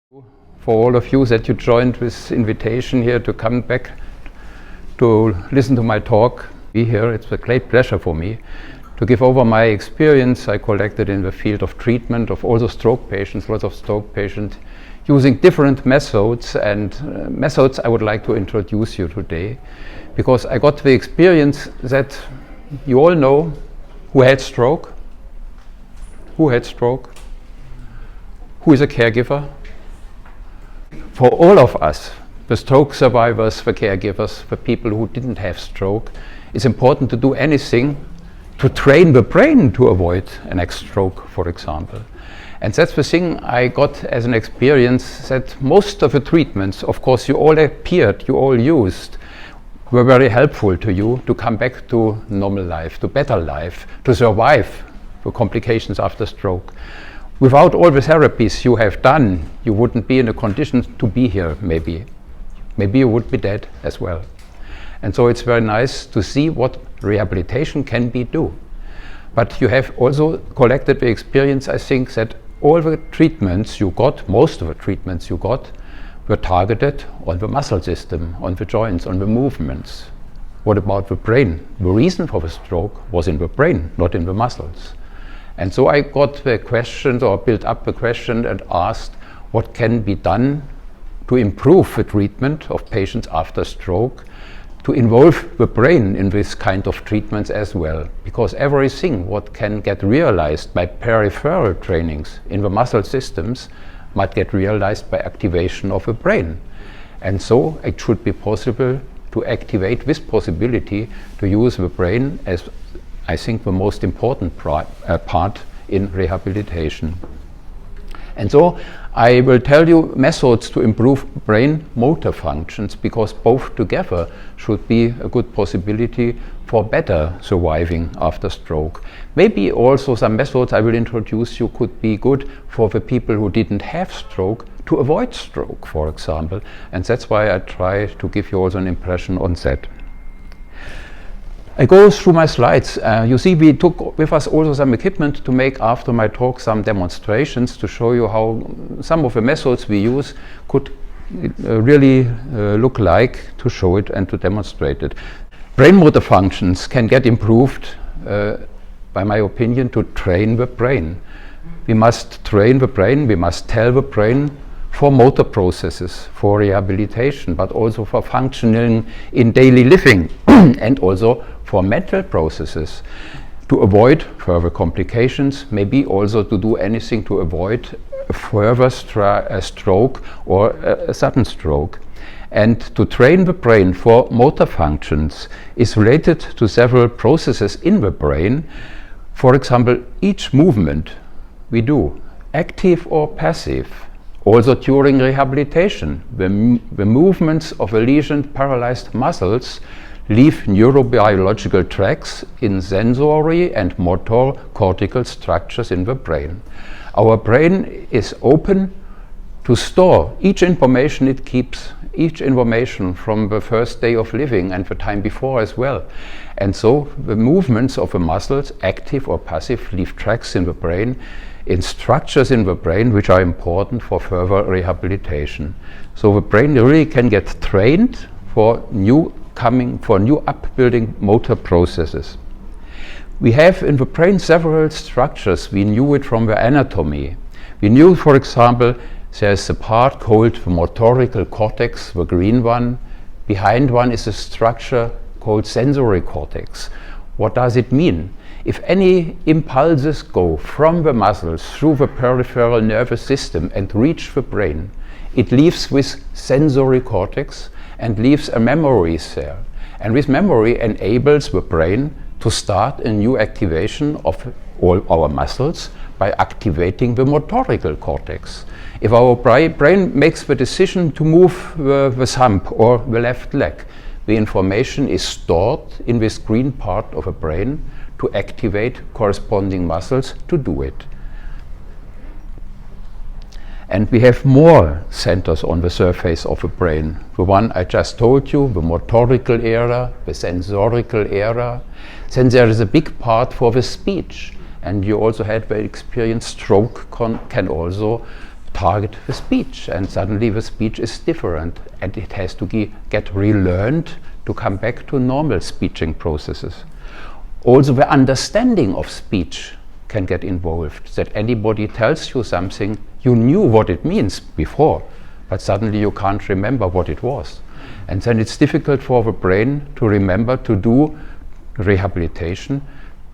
For all of you that you joined this invitation here to come back to listen to my talk, be here. It's a great pleasure for me to give over my experience I collected in the field of treatment of also stroke patients, lots of stroke patients, using different methods methods I would like to introduce you today, because I got the experience that you all know who had stroke. Who had stroke? Who is a caregiver? For all of us, the stroke survivors, the caregivers, the people who didn't have stroke, it's important to do anything to train the brain to avoid a next stroke, for example. And that's the thing I got as an experience, that most of the treatments, of course, you all appeared, you all used, were very helpful to you to come back to normal life, to better life, to survive the complications after stroke. Without all the therapies you have done, you wouldn't be in a condition to be here, maybe. Maybe you would be dead as well. And so it's very nice to see what rehabilitation can be do. But you have also collected the experience, I think, that all the treatments you got, most of the treatments you got, were targeted on the muscle system, on the joints, on the movements. What about the brain? The reason for the stroke was in the brain, not in the muscles. And so I got the questions, or built up the question and asked what can be done to improve the treatment of patients after stroke, to involve the brain in this kind of treatments as well. Because everything what can get realized by peripheral trainings in the muscle systems might get realized by activation of the brain. And so it should be possible to activate this possibility to use the brain as, I think, the most important part in rehabilitation. And so I will tell you methods to improve brain motor functions, because both together should be a good possibility for better surviving after stroke. Maybe also some methods I will introduce you could be good for the people who didn't have stroke to avoid stroke, for example. And that's why I try to give you also an impression on that. I go through my slides. You see, we took with us also some equipment to make, after my talk, some demonstrations to show you how some of the methods we use could really look like, to show it and to demonstrate it. Brain motor functions can get improved, by my opinion, to train the brain. We must train the brain, we must tell the brain for motor processes, for rehabilitation, but also for functioning in daily living and also for mental processes, to avoid further complications, maybe also to do anything to avoid a further stroke or a sudden stroke. And to train the brain for motor functions is related to several processes in the brain. For example, each movement we do, active or passive, also during rehabilitation, the movements of a lesioned paralyzed muscles leave neurobiological tracks in sensory and motor cortical structures in the brain. Our brain is open to store each information it keeps, each information from the first day of living and the time before as well. And so the movements of the muscles, active or passive, leave tracks in the brain, in structures in the brain which are important for further rehabilitation. So the brain really can get trained for new upbuilding motor processes. We have in the brain several structures. We knew it from the anatomy. We knew, for example, there's a part called the motorical cortex, the green one. Behind one is a structure called sensory cortex. What does it mean? If any impulses go from the muscles through the peripheral nervous system and reach the brain, it leaves with sensory cortex and leaves a memory there. And this memory enables the brain to start a new activation of all our muscles by activating the motorical cortex. If our brain makes the decision to move the thumb or the left leg, the information is stored in this green part of the brain to activate corresponding muscles to do it. And we have more centers on the surface of the brain. The one I just told you, the motorical area, the sensorical area. Then there is a big part for the speech. And you also had the experience stroke can also target the speech, and suddenly the speech is different, and it has to get relearned to come back to normal speeching processes. Also, the understanding of speech can get involved, that anybody tells you something, you knew what it means before, but suddenly you can't remember what it was. And then it's difficult for the brain to remember to do rehabilitation,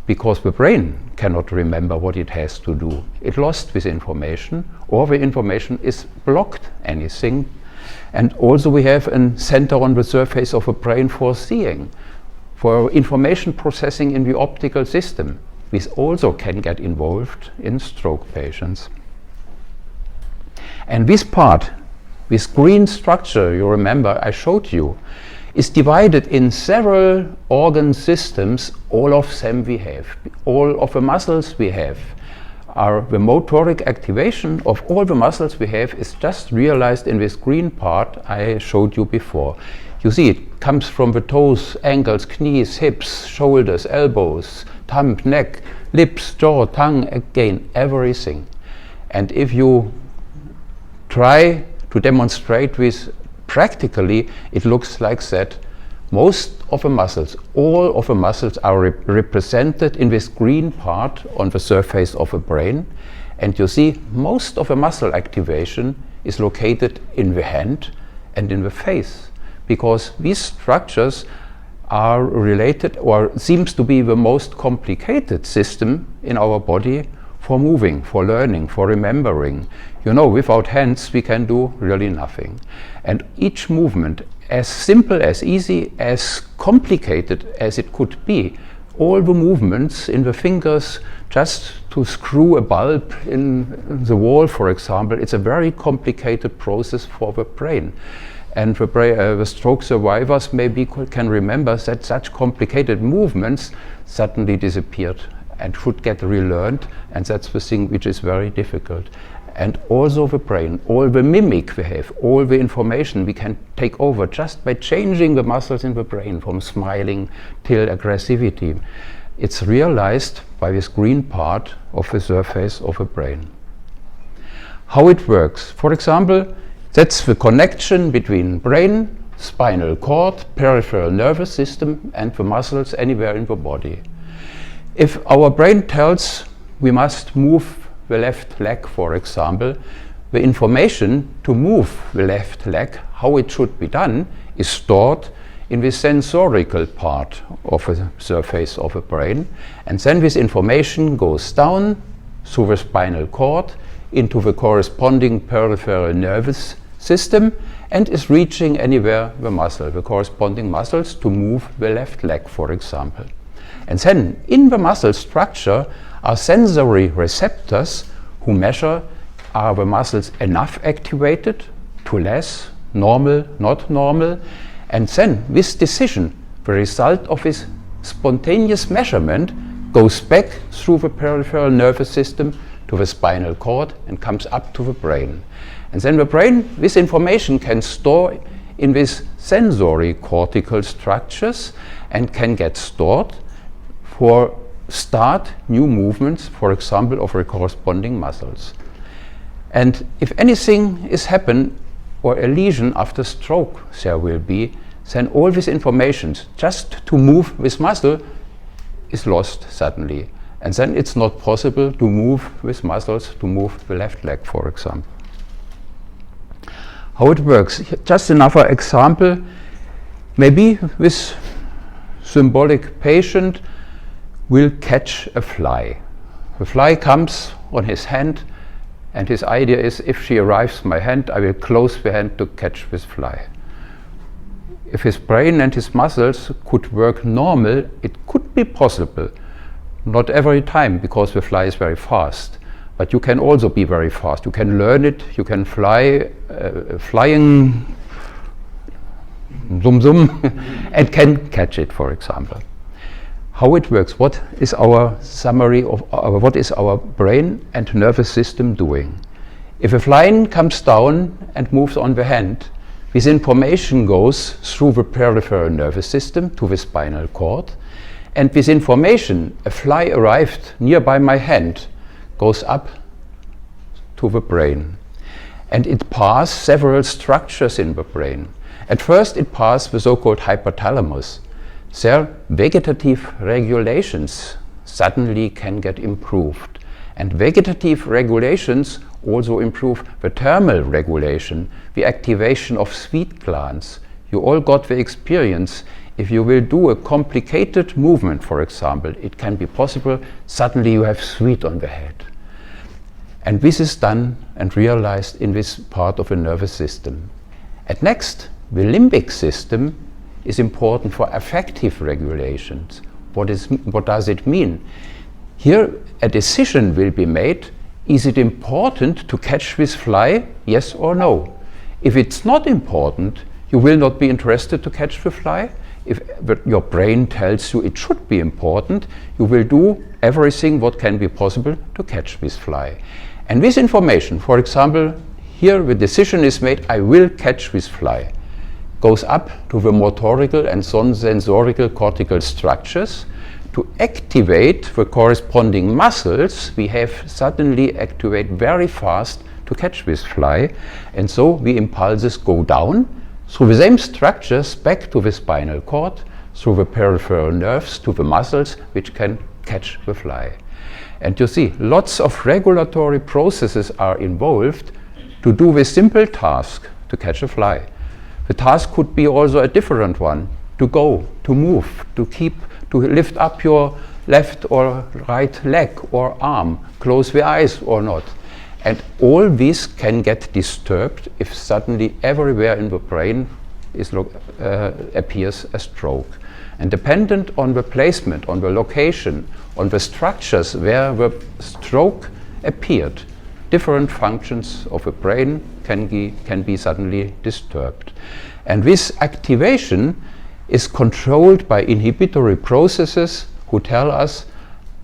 because the brain cannot remember what it has to do. It lost this information, or the information is blocked anything. And also we have a center on the surface of the brain for seeing, for information processing in the optical system. This also can get involved in stroke patients. And this part, this green structure, you remember I showed you, is divided in several organ systems. All of them we have. All of the muscles we have are the motoric activation of all the muscles we have is just realized in this green part I showed you before. You see, it comes from the toes, ankles, knees, hips, shoulders, elbows, thumb, neck, lips, jaw, tongue, again, everything. And if you try to demonstrate this practically, it looks like that. Most of the muscles, all of the muscles are represented in this green part on the surface of the brain. And you see, most of the muscle activation is located in the hand and in the face, because these structures are related, or seems to be the most complicated system in our body for moving, for learning, for remembering. You know, without hands we can do really nothing. And each movement, as simple, as easy, as complicated as it could be, all the movements in the fingers just to screw a bulb in the wall, for example, it's a very complicated process for the brain. And the stroke survivors maybe can remember that such complicated movements suddenly disappeared and should get relearned, and that's the thing which is very difficult. And also the brain, all the mimic we have, all the information we can take over just by changing the muscles in the brain from smiling till aggressivity. It's realized by this green part of the surface of the brain. How it works, for example, that's the connection between brain, spinal cord, peripheral nervous system and the muscles anywhere in the body. If our brain tells we must move the left leg, for example, the information to move the left leg, how it should be done, is stored in the sensorical part of the surface of the brain. And then this information goes down through the spinal cord into the corresponding peripheral nervous system and is reaching anywhere the corresponding muscles to move the left leg, for example. And then in the muscle structure are sensory receptors who measure, are the muscles enough activated, too less, normal, not normal. And then this decision, the result of this spontaneous measurement, goes back through the peripheral nervous system to the spinal cord and comes up to the brain. And then the brain, this information can store in these sensory cortical structures and can get stored for start new movements, for example, of the corresponding muscles. And if anything is happen, or a lesion after stroke there will be, then all this information just to move this muscle is lost suddenly. And then it's not possible to move with muscles, to move the left leg, for example. How it works, just another example, maybe this symbolic patient will catch a fly. The fly comes on his hand, and his idea is, if she arrives my hand, I will close the hand to catch this fly. If his brain and his muscles could work normal, it could be possible. Not every time, because the fly is very fast. But you can also be very fast. You can learn it, you can fly, flying zoom zoom, and can catch it, for example. How it works, what is our summary of what is our brain and nervous system doing? If a fly comes down and moves on the hand, this information goes through the peripheral nervous system to the spinal cord, and this information, a fly arrived nearby my hand, goes up to the brain. and it passes several structures in the brain. At first it passes the so-called hypothalamus. There, vegetative regulations suddenly can get improved. And vegetative regulations also improve the thermal regulation, the activation of sweat glands. You all got the experience. If you will do a complicated movement, for example, it can be possible, suddenly you have sweat on the head. And this is done and realized in this part of the nervous system. At next, the limbic system is important for affective regulations. What does it mean? Here a decision will be made. Is it important to catch this fly? Yes or no? If it's not important, you will not be interested to catch the fly. If your brain tells you it should be important, you will do everything what can be possible to catch this fly. And this information, for example, here the decision is made, I will catch this fly, goes up to the motorical and sensorical cortical structures. To activate the corresponding muscles, we have suddenly activate very fast to catch this fly, and so the impulses go down through the same structures back to the spinal cord, through the peripheral nerves to the muscles which can catch the fly. And you see, lots of regulatory processes are involved to do this simple task, to catch a fly. The task could be also a different one, to go, to move, to lift up your left or right leg or arm, close the eyes or not. And all this can get disturbed if suddenly everywhere in the brain appears a stroke. And dependent on the placement, on the location, on the structures where the stroke appeared, different functions of the brain can be suddenly disturbed. And this activation is controlled by inhibitory processes who tell us,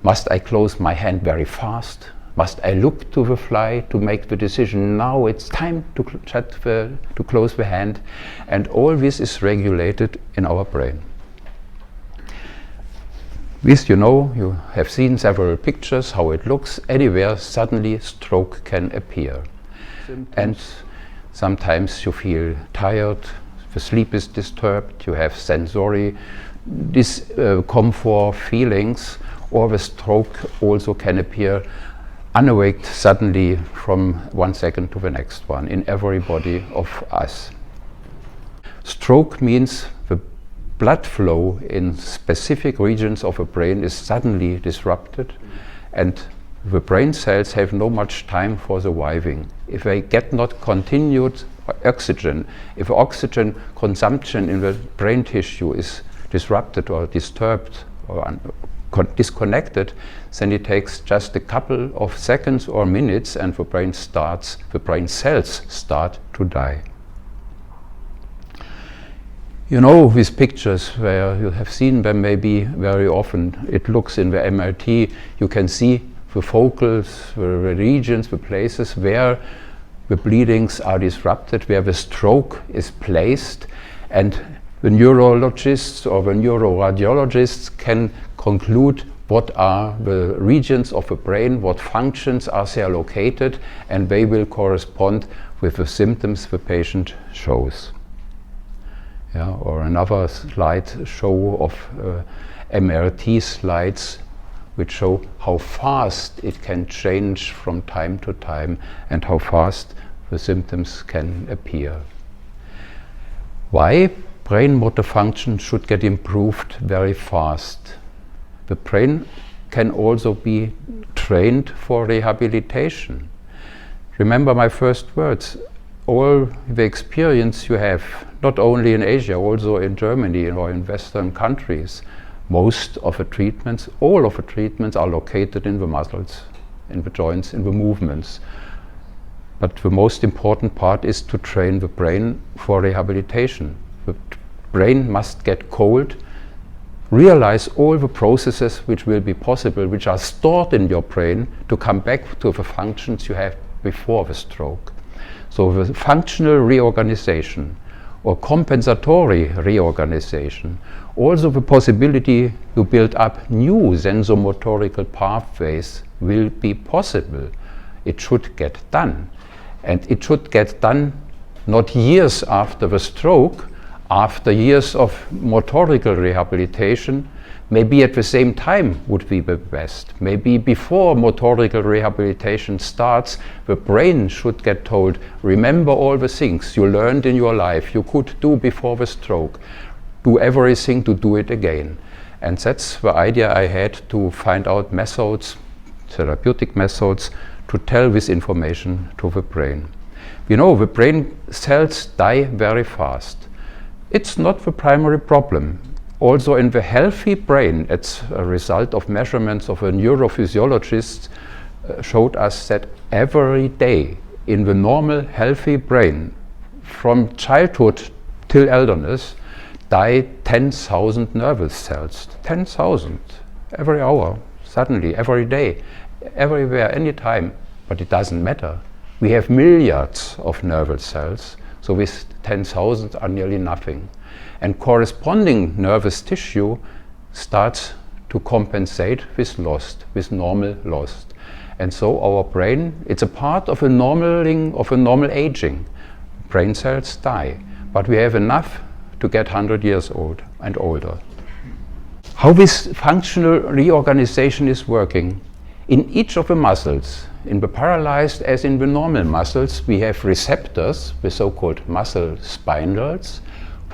must I close my hand very fast? Must I look to the fly to make the decision, now it's time to close the hand? And all this is regulated in our brain. This, you have seen several pictures, how it looks. Anywhere suddenly stroke can appear. And sometimes you feel tired, the sleep is disturbed, you have sensory discomfort feelings, or the stroke also can appear unawaked suddenly from one second to the next one in everybody of us. Stroke means the blood flow in specific regions of the brain is suddenly disrupted, and the brain cells have no much time for surviving. If they get not continued oxygen, if oxygen consumption in the brain tissue is disrupted or disturbed or disconnected, then it takes just a couple of seconds or minutes and the brain cells start to die. These pictures where you have seen them maybe very often, it looks in the MRT, you can see the focals, the regions, the places where the bleedings are disrupted, where the stroke is placed, and the neurologists or the neuroradiologists can conclude what are the regions of the brain, what functions are there located, and they will correspond with the symptoms the patient shows. Or another slide show of MRT slides which show how fast it can change from time to time and how fast the symptoms can appear. Why brain motor function should get improved very fast? The brain can also be trained for rehabilitation. Remember my first words, all the experience you have, not only in Asia, also in Germany or in Western countries, most of the treatments, all of the treatments are located in the muscles, in the joints, in the movements. But the most important part is to train the brain for rehabilitation. The brain must get cold, realize all the processes which will be possible, which are stored in your brain, to come back to the functions you had before the stroke. So the functional reorganization or compensatory reorganization, also the possibility to build up new sensomotorical pathways will be possible. It should get done. And it should get done not years after the stroke, after years of motorical rehabilitation. Maybe at the same time would be the best. Maybe before motorical rehabilitation starts, the brain should get told, remember all the things you learned in your life you could do before the stroke. Do everything to do it again. And that's the idea I had, to find out methods, therapeutic methods, to tell this information to the brain. You know, the brain cells die very fast. It's not the primary problem. Also in the healthy brain, it's a result of measurements of a neurophysiologist showed us that every day in the normal healthy brain, from childhood till elderness, die 10,000 nervous cells. 10,000 every hour, suddenly, every day, everywhere, anytime. But it doesn't matter. We have milliards of nervous cells, so with 10,000 are nearly nothing. And corresponding nervous tissue starts to compensate with lost, with normal lost. And so our brain, it's a part of a normal aging. Brain cells die, but we have enough to get 100 years old and older. How this functional reorganization is working? In each of the muscles, in the paralyzed as in the normal muscles, we have receptors, the so-called muscle spindles,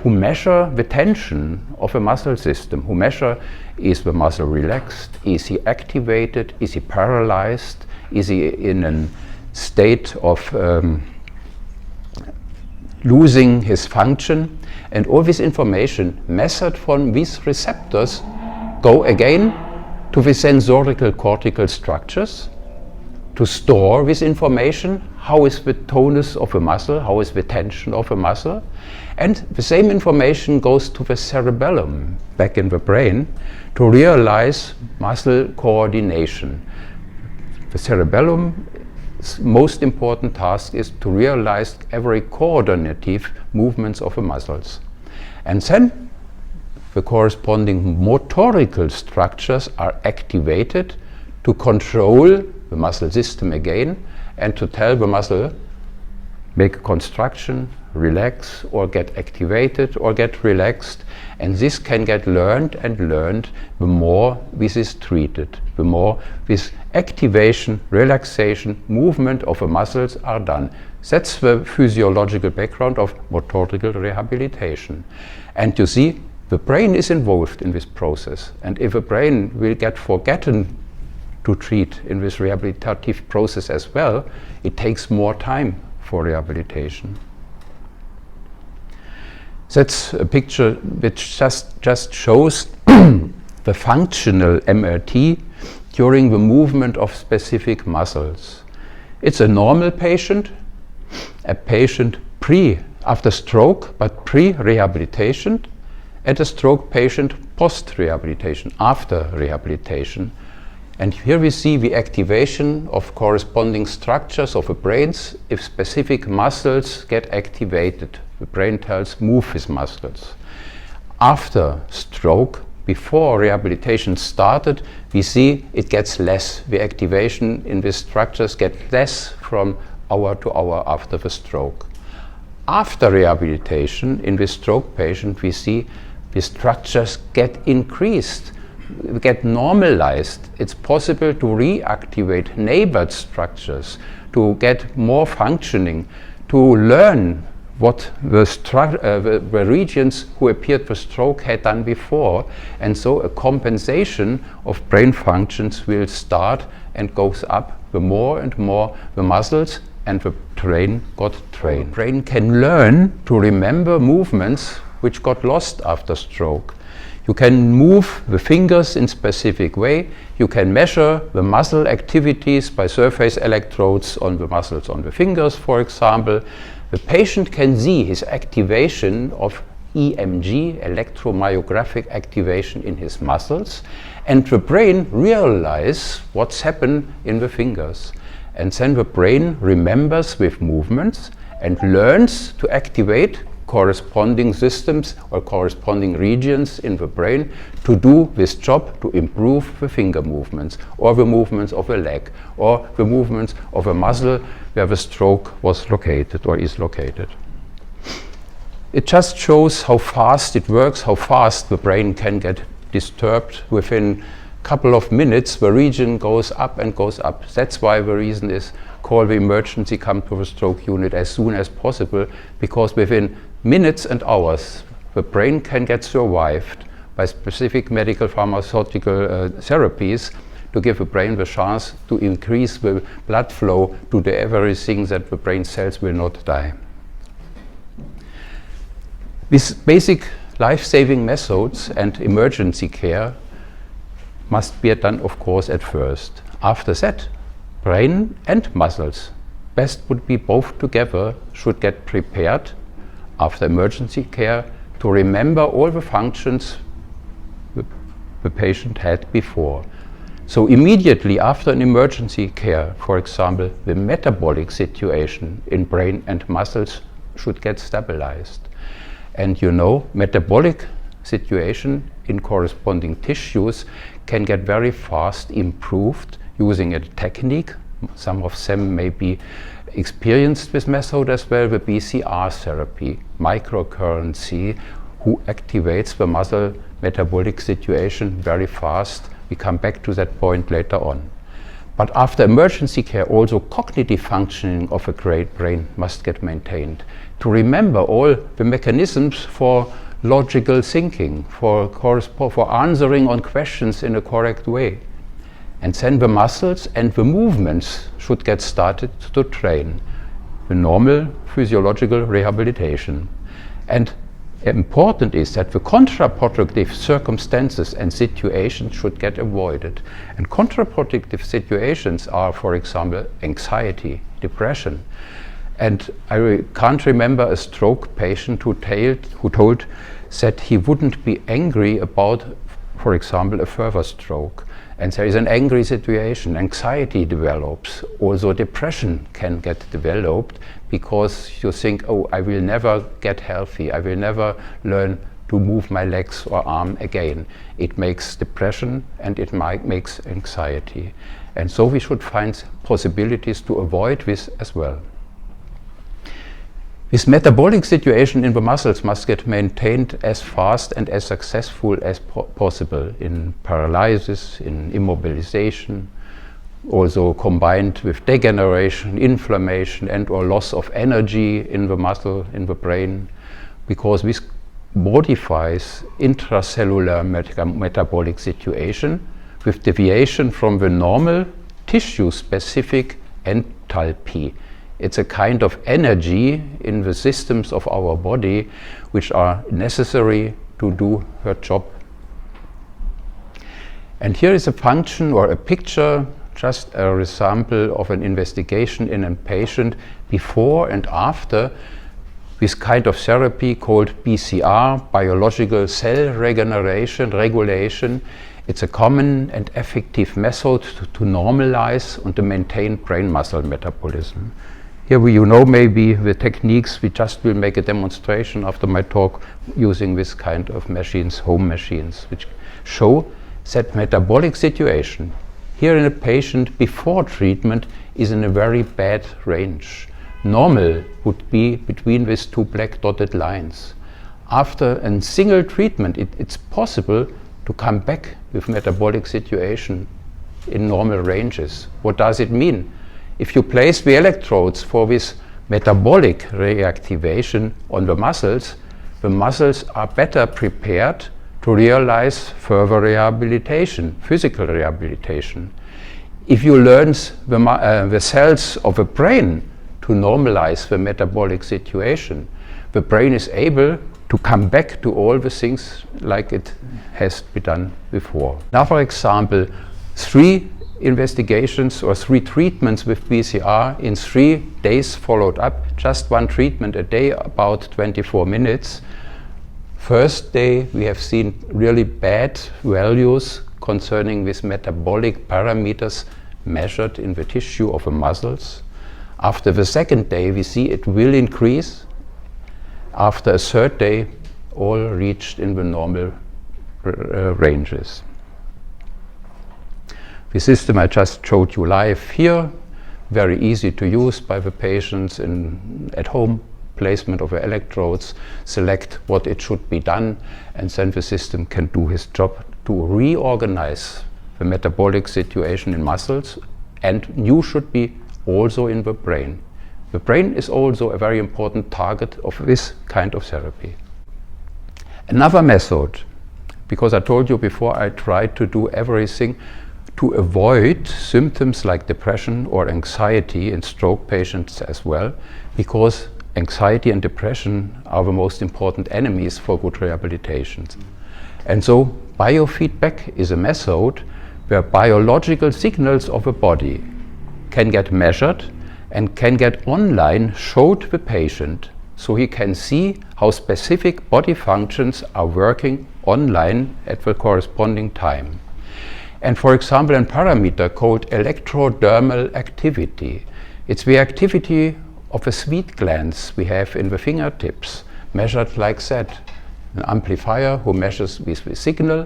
who measure the tension of a muscle system, who measure, is the muscle relaxed, is he activated, is he paralyzed, is he in a state of losing his function. And all this information measured from these receptors go again to the sensorical cortical structures to store this information. How is the tonus of a muscle? How is the tension of a muscle? And the same information goes to the cerebellum back in the brain to realize muscle coordination. The cerebellum's most important task is to realize every coordinative movements of the muscles. And then the corresponding motorical structures are activated to control the muscle system again and to tell the muscle, make a contraction, relax, or get activated or get relaxed. And this can get learned and learned the more this is treated, the more this activation, relaxation, movement of the muscles are done. That's the physiological background of motorical rehabilitation. And you see, the brain is involved in this process. And if a brain will get forgotten to treat in this rehabilitative process as well, it takes more time for rehabilitation. That's a picture which just shows the functional MRT during the movement of specific muscles. It's a normal patient, a patient after stroke, but pre-rehabilitation, and a stroke patient post-rehabilitation, after rehabilitation. And here we see the activation of corresponding structures of the brains. If specific muscles get activated, the brain tells move these muscles. After stroke, before rehabilitation started, we see it gets less. The activation in these structures get less from hour to hour after the stroke. After rehabilitation, in this stroke patient, we see the structures get increased, get normalized. It's possible to reactivate neighbored structures, to get more functioning, to learn what the regions who appeared for stroke had done before. And so a compensation of brain functions will start and goes up the more and more the muscles and the brain got trained. The brain can learn to remember movements which got lost after stroke. You can move the fingers in specific way. You can measure the muscle activities by surface electrodes on the muscles on the fingers, for example. The patient can see his activation of EMG, electromyographic activation in his muscles, and the brain realize what's happened in the fingers. And then the brain remembers with movements and learns to activate corresponding systems or corresponding regions in the brain to do this job, to improve the finger movements or the movements of a leg or the movements of a muscle where the stroke was located or is located. It just shows how fast it works, how fast the brain can get disturbed. Within a couple of minutes the region goes up and goes up. That's why the reason is call the emergency, come to the stroke unit as soon as possible, because within minutes and hours the brain can get survived by specific medical pharmaceutical therapies to give the brain the chance to increase the blood flow to do everything that the brain cells will not die. These basic life-saving methods and emergency care must be done, of course, at first. After that, brain and muscles, best would be both together, should get prepared after emergency care to remember all the functions the patient had before. So immediately after an emergency care, for example, the metabolic situation in brain and muscles should get stabilized. And you know, metabolic situation in corresponding tissues can get very fast improved using a technique. Some of them may be experienced with method as well, the BCR therapy, microcurrency, who activates the muscle metabolic situation very fast. We come back to that point later on. But after emergency care, also cognitive functioning of a great brain must get maintained. To remember all the mechanisms for logical thinking, for answering on questions in a correct way. And then the muscles and the movements should get started to train. The normal physiological rehabilitation. And important is that the contraproductive circumstances and situations should get avoided. And contraproductive situations are, for example, anxiety, depression. And I can't remember a stroke patient who told that he wouldn't be angry about, for example, a further stroke. And there is an angry situation, anxiety develops, also depression can get developed because you think, oh, I will never get healthy, I will never learn to move my legs or arm again. It makes depression and it makes anxiety. And so we should find possibilities to avoid this as well. This metabolic situation in the muscles must get maintained as fast and as successful as possible in paralysis, in immobilization, also combined with degeneration, inflammation and or loss of energy in the muscle, in the brain, because this modifies intracellular metabolic situation with deviation from the normal tissue-specific enthalpy. It's a kind of energy in the systems of our body which are necessary to do her job. And here is a function or a picture, just a example of an investigation in a patient before and after this kind of therapy called BCR, biological cell regulation. It's a common and effective method to normalize and to maintain brain muscle metabolism. Here you know maybe the techniques. We just will make a demonstration after my talk using this kind of machines, home machines, which show that metabolic situation here in a patient before treatment is in a very bad range. Normal would be between these two black dotted lines. After a single treatment, it's possible to come back with metabolic situation in normal ranges. What does it mean? If you place the electrodes for this metabolic reactivation on the muscles are better prepared to realize further rehabilitation, physical rehabilitation. If you learn the cells of the brain to normalize the metabolic situation, the brain is able to come back to all the things like it has been done before. Now, for example, 3 investigations or 3 treatments with BCR in 3 days followed up, just 1 treatment a day, about 24 minutes. First day we have seen really bad values concerning these metabolic parameters measured in the tissue of the muscles. After the second day we see it will increase. After a third day, all reached in the normal ranges. The system I just showed you live here, very easy to use by the patients at home, placement of the electrodes, select what it should be done, and then the system can do its job to reorganize the metabolic situation in muscles, and new should be also in the brain. The brain is also a very important target of this kind of therapy. Another method, because I told you before, I try to do everything to avoid symptoms like depression or anxiety in stroke patients as well, because anxiety and depression are the most important enemies for good rehabilitation. And so biofeedback is a method where biological signals of a body can get measured and can get online showed to the patient, so he can see how specific body functions are working online at the corresponding time. And for example, a parameter called electrodermal activity. It's the activity of a sweat glands we have in the fingertips, measured like that. An amplifier who measures with the signal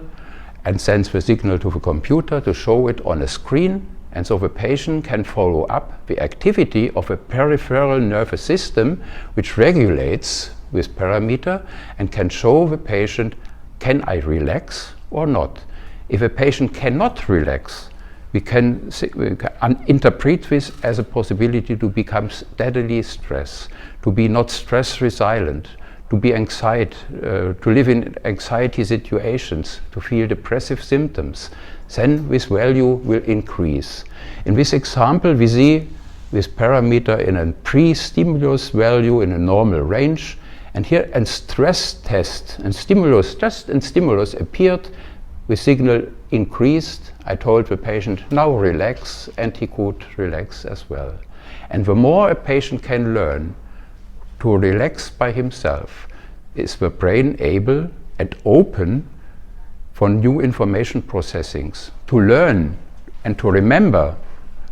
and sends the signal to the computer to show it on a screen, and so the patient can follow up the activity of a peripheral nervous system which regulates this parameter and can show the patient, can I relax or not? If a patient cannot relax, we can interpret this as a possibility to become steadily stressed, to be not stress resilient, to be anxiety, to live in anxiety situations, to feel depressive symptoms, then this value will increase. In this example, we see this parameter in a pre-stimulus value in a normal range, and here a stress test and stimulus, test and stimulus appeared, the signal increased. I told the patient, now relax, and he could relax as well. And the more a patient can learn to relax by himself, is the brain able and open for new information processings, to learn and to remember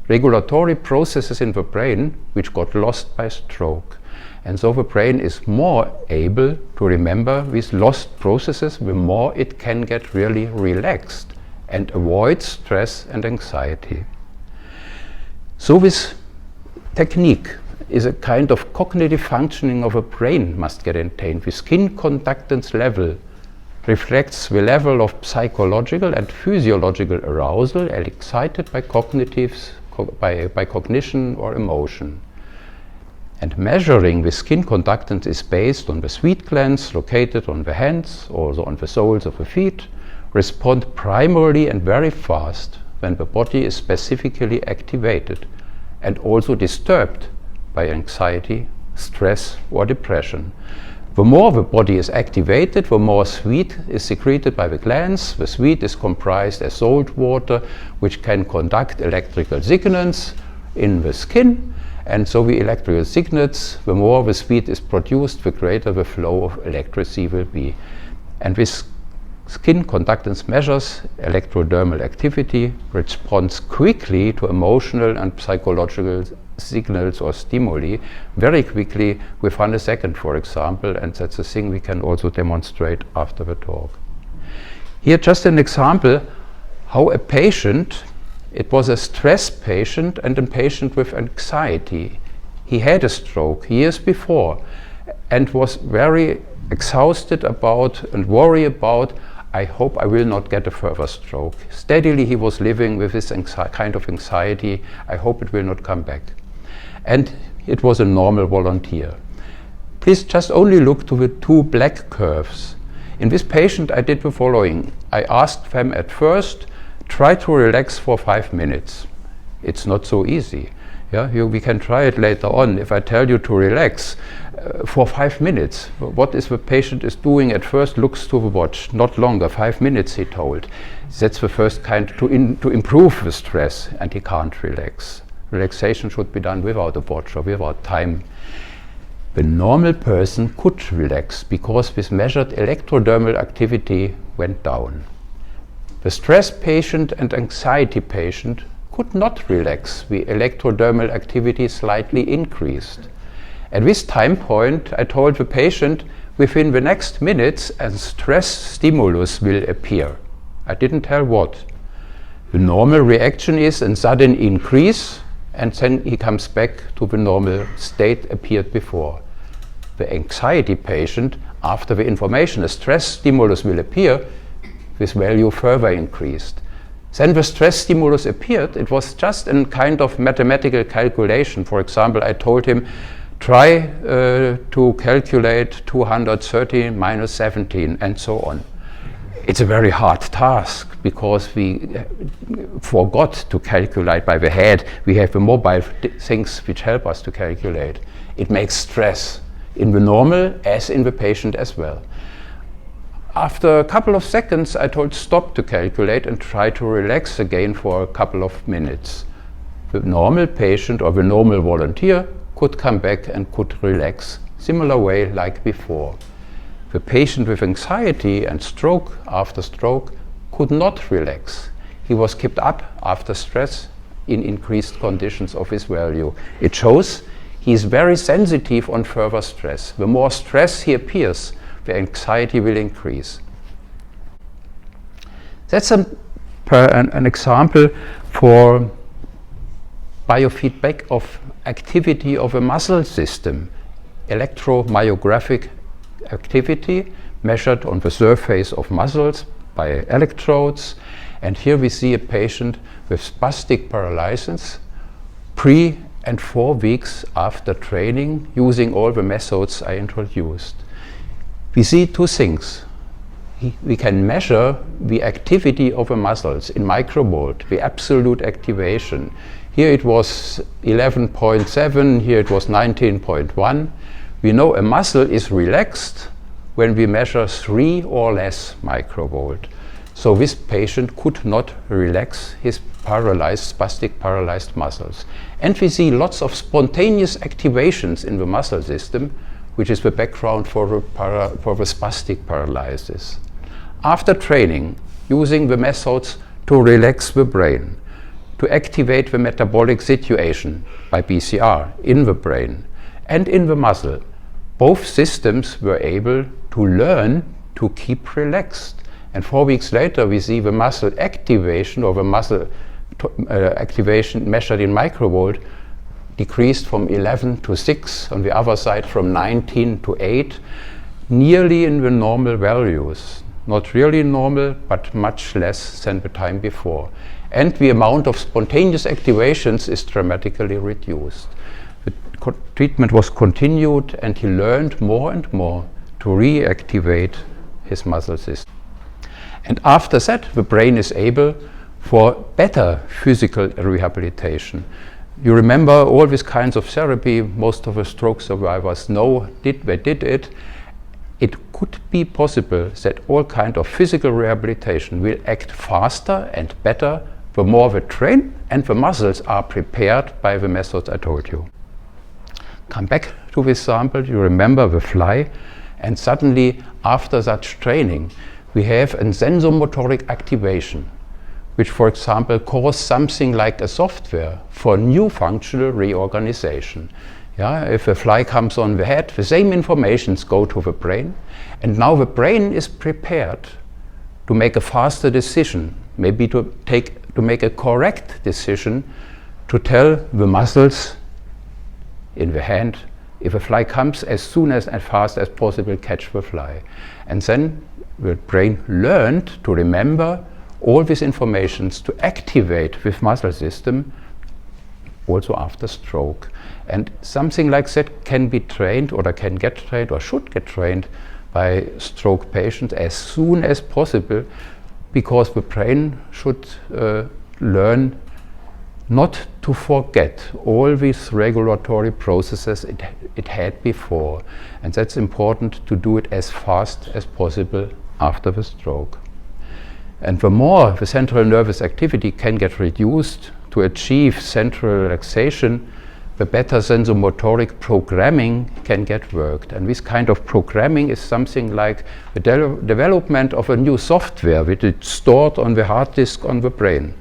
regulatory processes in the brain which got lost by stroke. And so the brain is more able to remember these lost processes, the more it can get really relaxed and avoid stress and anxiety. So this technique is a kind of cognitive functioning of a brain must get attained. The skin conductance level reflects the level of psychological and physiological arousal excited by by cognition or emotion. And measuring the skin conductance is based on the sweat glands located on the hands, also on the soles of the feet, respond primarily and very fast when the body is specifically activated and also disturbed by anxiety, stress or depression. The more the body is activated, the more sweat is secreted by the glands. The sweat is comprised as salt water, which can conduct electrical signals in the skin. And so the electrical signals, the more the sweat is produced, the greater the flow of electricity will be. And this skin conductance measures electrodermal activity, responds quickly to emotional and psychological signals or stimuli, very quickly, within a second, for example, and that's a thing we can also demonstrate after the talk. Here just an example how a patient, it was a stress patient and a patient with anxiety. He had a stroke years before and was very exhausted about and worried about, I hope I will not get a further stroke. Steadily he was living with this kind of anxiety, I hope it will not come back. And it was a normal volunteer. Please just only look to the two black curves. In this patient I did the following. I asked them at first, try to relax for 5 minutes. It's not so easy. We can try it later on. If I tell you to relax for 5 minutes, what is the patient is doing at first, looks to the watch, not longer, 5 minutes he told. That's the first kind to improve the stress, and he can't relax. Relaxation should be done without a watch or without time. The normal person could relax because this measured electrodermal activity went down. The stress patient and anxiety patient could not relax. The electrodermal activity slightly increased. At this time point, I told the patient, within the next minutes, a stress stimulus will appear. I didn't tell what. The normal reaction is a sudden increase, and then he comes back to the normal state appeared before. The anxiety patient, after the information, a stress stimulus will appear, this value further increased. Then the stress stimulus appeared. It was just a kind of mathematical calculation. For example, I told him, try to calculate 230 minus 17 and so on. It's a very hard task because we forgot to calculate by the head. We have the mobile things which help us to calculate. It makes stress in the normal as in the patient as well. After a couple of seconds, I told stop to calculate and try to relax again for a couple of minutes. The normal patient or the normal volunteer could come back and could relax, similar way like before. The patient with anxiety and stroke after stroke could not relax. He was kept up after stress in increased conditions of his value. It shows he is very sensitive on further stress. The more stress he appears, the anxiety will increase. That's an example for biofeedback of activity of a muscle system. Electromyographic activity measured on the surface of muscles by electrodes. And here we see a patient with spastic paralysis 3 and 4 weeks after training using all the methods I introduced. We see two things. We can measure the activity of the muscles in microvolt, the absolute activation. Here it was 11.7, here it was 19.1. We know a muscle is relaxed when we measure 3 or less microvolt. So this patient could not relax his spastic paralyzed muscles. And we see lots of spontaneous activations in the muscle system, which is the background for the spastic paralysis. After training, using the methods to relax the brain, to activate the metabolic situation by BCR in the brain and in the muscle, both systems were able to learn to keep relaxed. And 4 weeks later, we see the muscle activation or the muscle activation measured in microvolt decreased from 11 to 6, on the other side from 19 to 8, nearly in the normal values. Not really normal, but much less than the time before. And the amount of spontaneous activations is dramatically reduced. The treatment was continued and he learned more and more to reactivate his muscle system. And after that, the brain is able for better physical rehabilitation. You remember all these kinds of therapy, most of the stroke survivors know they did it. It could be possible that all kinds of physical rehabilitation will act faster and better the more the brain and the muscles are prepared by the methods I told you. Come back to this sample, you remember the fly, and suddenly after such training we have a sensomotoric activation, which for example causes something like a software for new functional reorganization. Yeah, if a fly comes on the head, the same informations go to the brain, and now the brain is prepared to make a faster decision, maybe to make a correct decision, to tell the muscles in the hand, if a fly comes, as soon as fast as possible, catch the fly. And then the brain learned to remember all these informations to activate this muscle system also after stroke. And something like that can be trained, or can get trained, or should get trained by stroke patients as soon as possible, because the brain should learn not to forget all these regulatory processes it had before. And that's important to do it as fast as possible after the stroke. And the more the central nervous activity can get reduced to achieve central relaxation, the better sensomotoric programming can get worked. And this kind of programming is something like the development of a new software which is stored on the hard disk on the brain.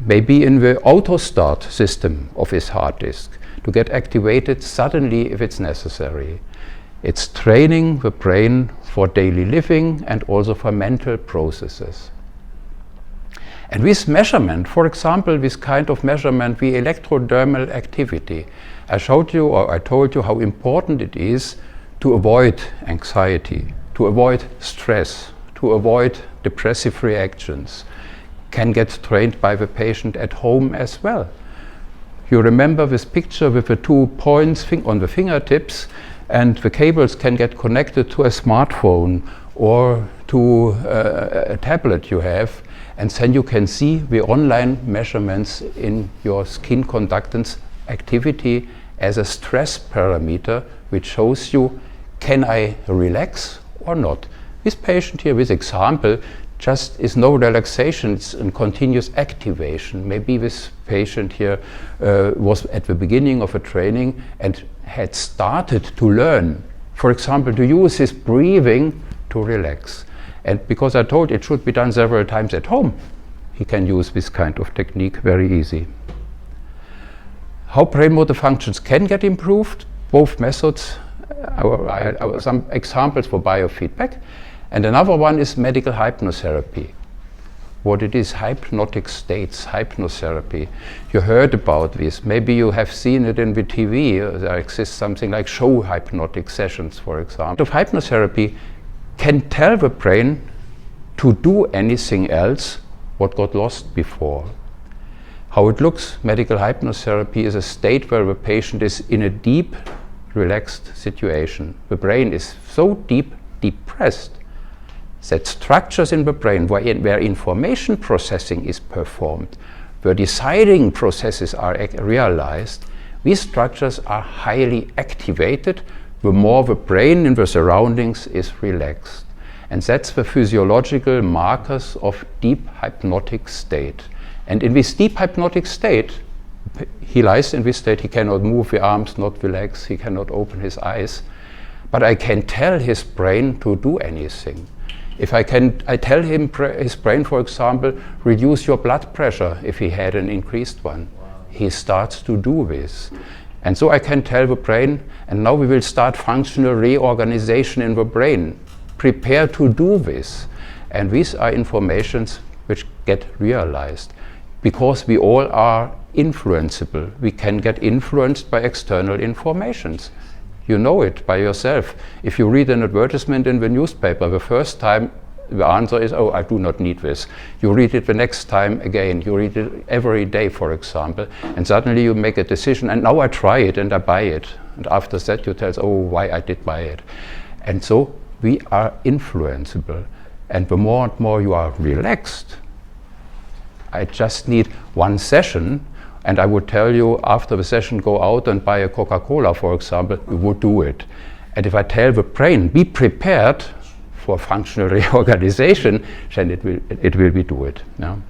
maybe in the auto start system of his hard disk, to get activated suddenly if it's necessary. It's training the brain for daily living and also for mental processes. And with measurement, for example, this kind of measurement, the electrodermal activity, I showed you, or I told you how important it is to avoid anxiety, to avoid stress, to avoid depressive reactions, can get trained by the patient at home as well. You remember this picture with the 2 points on the fingertips, and the cables can get connected to a smartphone or to a tablet you have, and then you can see the online measurements in your skin conductance activity as a stress parameter, which shows you, can I relax or not? This patient here, this example, just is no relaxation, it's a continuous activation. Maybe this patient here was at the beginning of a training and had started to learn, for example, to use his breathing to relax. And because I told it should be done several times at home, he can use this kind of technique very easy. How brain motor functions can get improved, both methods, some examples for biofeedback, and another one is medical hypnotherapy. What it is, hypnotic states, hypnotherapy. You heard about this, maybe you have seen it in the TV, there exists something like show hypnotic sessions, for example. Of hypnotherapy can tell the brain to do anything else what got lost before. How it looks, medical hypnotherapy is a state where the patient is in a deep, relaxed situation. The brain is so deep, depressed, that structures in the brain where information processing is performed, where deciding processes are realized, these structures are highly activated the more the brain in the surroundings is relaxed. And that's the physiological markers of deep hypnotic state. And in this deep hypnotic state, he lies in this state, he cannot move the arms, not the legs, he cannot open his eyes. But I can tell his brain to do anything. If I tell him, his brain, for example, reduce your blood pressure if he had an increased one. He starts to do this. And so I can tell the brain, and now we will start functional reorganization in the brain. Prepare to do this. And these are informations which get realized. Because we all are influenceable. We can get influenced by external informations. You know it by yourself. If you read an advertisement in the newspaper, the first time the answer is, oh, I do not need this. You read it the next time again. You read it every day, for example, and suddenly you make a decision, and now I try it and I buy it. And after that you tell, oh, why I did buy it. And so we are influenceable. And the more and more you are relaxed, I just need one session, and I would tell you after the session, go out and buy a Coca-Cola, for example, you would do it. And if I tell the brain, be prepared for functional reorganization, then it will be do it. No?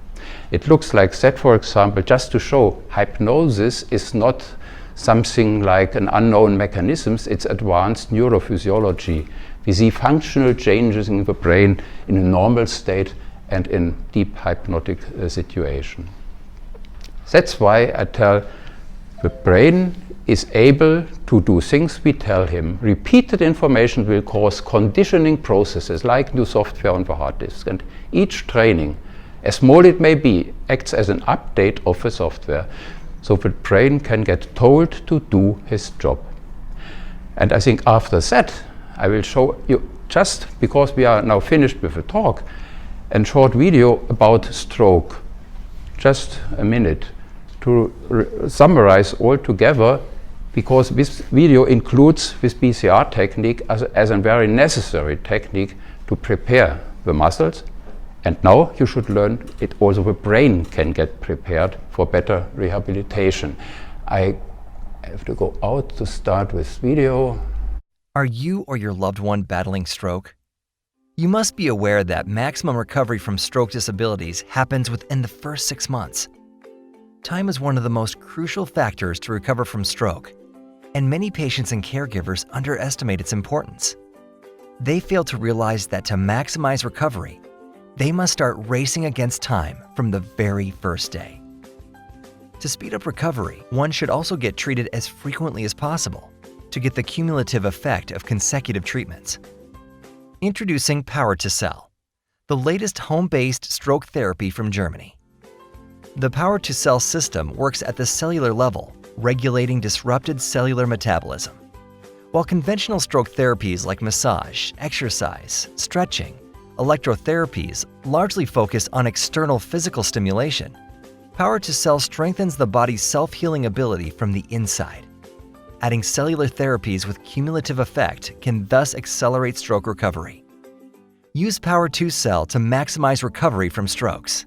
It looks like that, for example, just to show hypnosis is not something like an unknown mechanisms, it's advanced neurophysiology. We see functional changes in the brain in a normal state and in deep hypnotic situation. That's why I tell the brain is able to do things we tell him. Repeated information will cause conditioning processes like new software on the hard disk. And each training, as small it may be, acts as an update of the software. So the brain can get told to do his job. And I think after that, I will show you, just because we are now finished with the talk, a short video about stroke. Just a minute to summarize all together, because this video includes this BCR technique as a very necessary technique to prepare the muscles. And now you should learn it also the brain can get prepared for better rehabilitation. I have to go out to start with video. Are you or your loved one battling stroke? You must be aware that maximum recovery from stroke disabilities happens within the first 6 months. Time is one of the most crucial factors to recover from stroke, and many patients and caregivers underestimate its importance. They fail to realize that to maximize recovery, they must start racing against time from the very first day. To speed up recovery, one should also get treated as frequently as possible to get the cumulative effect of consecutive treatments. Introducing Power to Cell, the latest home-based stroke therapy from Germany. The Power to Cell system works at the cellular level, regulating disrupted cellular metabolism. While conventional stroke therapies like massage, exercise, stretching, electrotherapies largely focus on external physical stimulation, Power to Cell strengthens the body's self-healing ability from the inside. Adding cellular therapies with cumulative effect can thus accelerate stroke recovery. Use Power to Cell to maximize recovery from strokes.